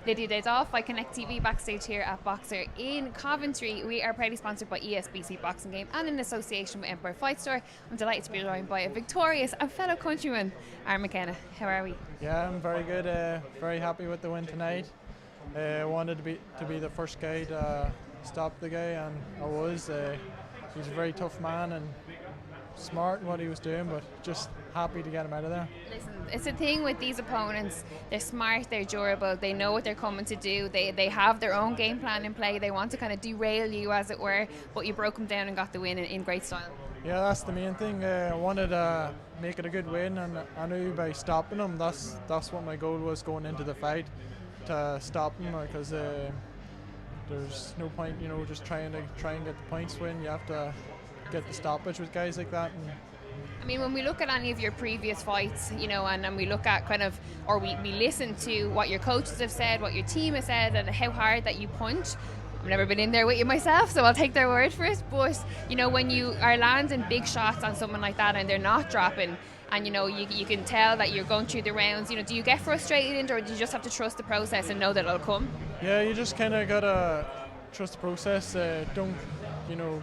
Lydia Days Off by Connect TV backstage here at Boxer in Coventry. We are proudly sponsored by ESBC Boxing Game and in association with Empire Fight Store. I'm delighted to be joined by a victorious and fellow countryman, Aaron McKenna. How are we? Yeah, I'm very good. Very happy with the win tonight. I wanted to be the first guy to stop the guy, and I was. He's a very tough man and smart in what he was doing, but just happy to get him out of there. Listen, it's the thing with these opponents. They're smart, they're durable, they know what they're coming to do. They have their own game plan in play. They want to kind of derail you, as it were, but you broke them down and got the win in great style. Yeah, that's the main thing. I wanted to make it a good win, and I knew by stopping him, that's what my goal was going into the fight, to stop him, because there's no point, just trying and get the points win. You have to get the stoppage with guys like that. And I mean, when we look at any of your previous fights, and we look at kind of, or we listen to what your coaches have said, what your team has said, and how hard that you punch. I've never been in there with you myself, so I'll take their word for it. But, when you are landing big shots on someone like that and they're not dropping, and, you can tell that you're going through the rounds, do you get frustrated, or do you just have to trust the process and know that it'll come? Yeah, you just kind of got to trust the process. Don't,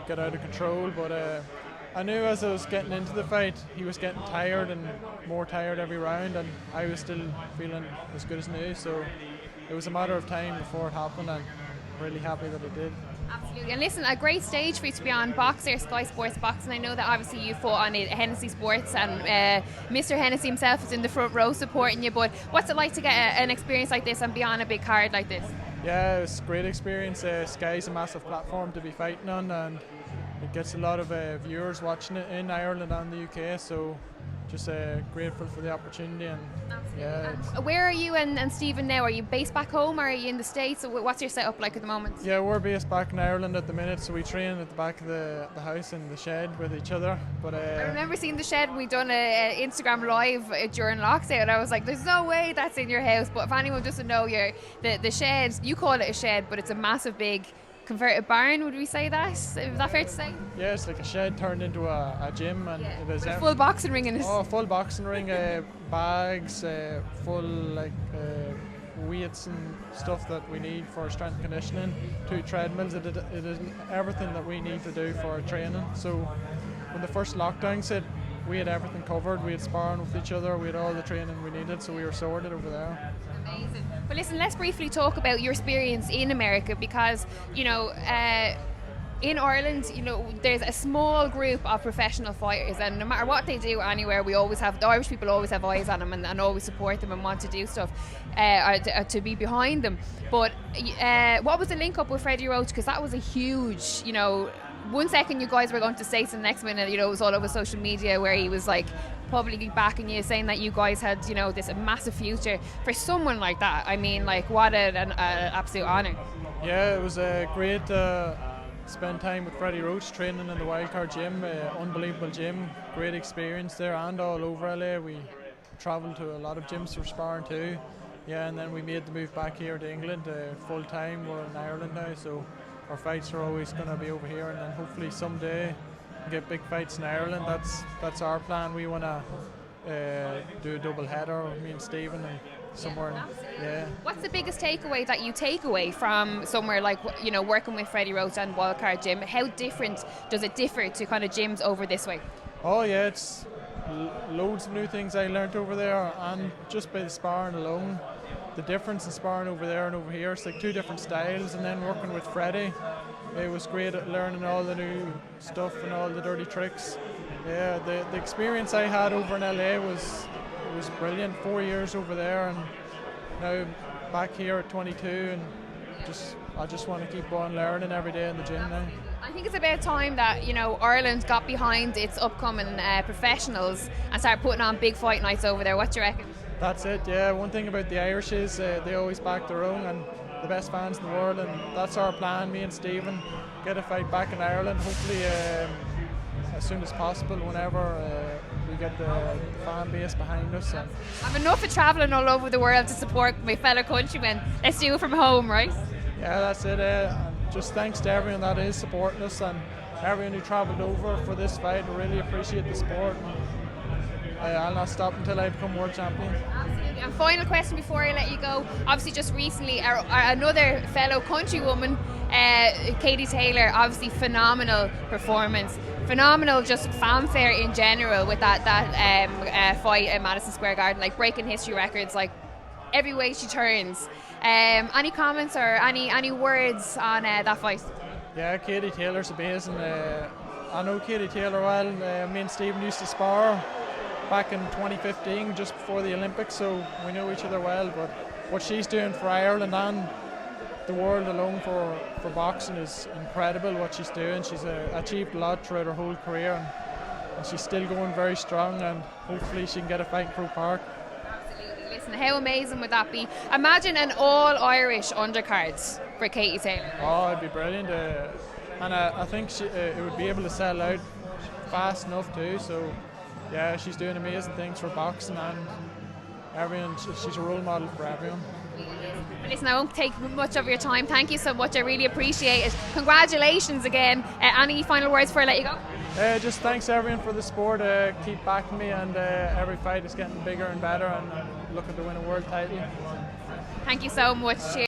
get out of control. But I knew as I was getting into the fight, he was getting tired and more tired every round, and I was still feeling as good as new. So it was a matter of time before it happened, and I'm really happy that it did. Absolutely. And listen, a great stage for you to be on, Boxer, Sky Sports Boxing. I know that obviously you fought on it, Hennessy Sports, and Mr. Hennessy himself is in the front row supporting you. But what's it like to get an experience like this and be on a big card like this? Yeah, it's a great experience. Sky's a massive platform to be fighting on, and it gets a lot of viewers watching it in Ireland and the UK. So just grateful for the opportunity. And yeah. Where are you and Stephen now? Are you based back home, or are you in the States? What's your setup like at the moment? Yeah, we're based back in Ireland at the minute, so we train at the back of the house in the shed with each other. But I remember seeing the shed when we done an Instagram live during lockdown. I was like, there's no way that's in your house. But if anyone doesn't know, the shed, you call it a shed, but it's a massive big converted barn, would we say that? Is that fair to say? Yeah, it's like a shed turned into a gym, and it is a full boxing ring in it. Oh, full boxing ring, bags, full weights and stuff that we need for strength and conditioning, 2 treadmills. It is everything that we need to do for our training. So when the first lockdown hit, we had everything covered. We had sparring with each other, we had all the training we needed, so we were sorted over there. Amazing. But listen, let's briefly talk about your experience in America, because in Ireland, there's a small group of professional fighters, and no matter what they do anywhere, the Irish people always have eyes on them and always support them and want to do stuff to be behind them. But what was the link up with Freddie Roach? Because that was a huge, one second you guys were going to States, and the next minute, it was all over social media where he was like publicly backing you, saying that you guys had, this massive future. For someone like that, I mean, like, what an absolute honour. Yeah, it was great to spend time with Freddie Roach training in the Wildcard gym. Unbelievable gym, great experience there, and all over LA. We travelled to a lot of gyms for sparring too. Yeah, and then we made the move back here to England full time. We're in Ireland now, so our fights are always going to be over here, and then hopefully someday get big fights in Ireland. That's our plan. We want to do a double header, me and Stephen, and somewhere. Yeah. What's the biggest takeaway that you take away from somewhere like working with Freddie Roach and Wildcard Gym? How different does it differ to kind of gyms over this way? Oh yeah, it's loads of new things I learnt over there, and just by the sparring alone, the difference in sparring over there and over here, it's like 2 different styles. And then working with Freddie, it was great at learning all the new stuff and all the dirty tricks. Yeah, the experience I had over in LA was brilliant. 4 years over there, and now back here at 22, and I just want to keep on learning every day in the gym now. I think it's about time that Ireland got behind its upcoming professionals and started putting on big fight nights over there. What do you reckon? That's it, yeah. One thing about the Irish is they always back their own, and the best fans in the world, and that's our plan, me and Stephen, get a fight back in Ireland, hopefully as soon as possible, whenever we get the fan base behind us. And I've enough of travelling all over the world to support my fellow countrymen. Let's do it from home, right? Yeah, that's it. And just thanks to everyone that is supporting us, and everyone who travelled over for this fight. I really appreciate the support. I'll not stop until I become world champion. Absolutely. And final question before I let you go. Obviously, just recently, another fellow countrywoman, Katie Taylor, obviously phenomenal performance. Phenomenal just fanfare in general with that fight at Madison Square Garden, like breaking history records, like every way she turns. Any comments or any words on that fight? Yeah, Katie Taylor's amazing. I know Katie Taylor well. Me and Stephen used to spar back in 2015, just before the Olympics, so we know each other well. But what she's doing for Ireland and the world alone for boxing is incredible. What she's doing, she's achieved a lot throughout her whole career, and she's still going very strong, and hopefully she can get a fight in Croke Park. Absolutely. Listen, how amazing would that be? Imagine an all-Irish undercard for Katie Taylor. Oh, it'd be brilliant. And I think it would be able to sell out fast enough too. So yeah, she's doing amazing things for boxing, and everyone. She's a role model for everyone. Listen, I won't take much of your time. Thank you so much. I really appreciate it. Congratulations again. Any final words before I let you go? Just thanks everyone for the support. Keep backing me, and every fight is getting bigger and better, and I'm looking to win a world title. Thank you so much. Cheers.